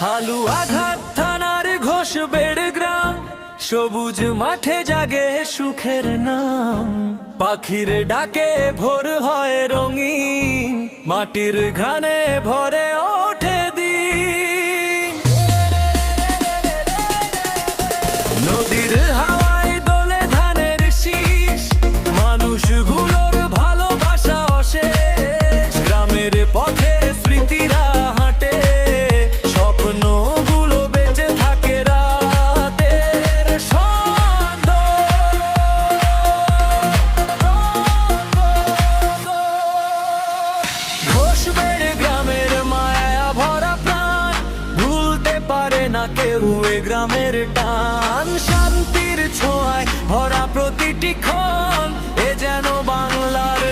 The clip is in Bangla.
হালুয়াঘাট থানার ঘোষবেড় গ্রাম, সবুজ মাঠে জাগে সুখের নাম। পাখির ডাকে ভোর হয় রঙিন, মাটির ঘানে ভরে ওঠে দিন। নদীর হাওয়ায় দোলে ধানের শীষ, মানুষগুলোর ভালোবাসা অশেষ। গ্রামের পথে স্মৃতিরা হাঁটে, স্বপ্নগুলো বেঁচে থাকে রাতের সন্ধ্যা। ঘোষবেড় গ্রামের মায়া ভরা প্রাণ, ভুলতে পারে না কেউ এ গ্রামের টান। শান্তির ছোঁয়ায় ভরা প্রতিটি ক্ষণ, এ যেন বাংলার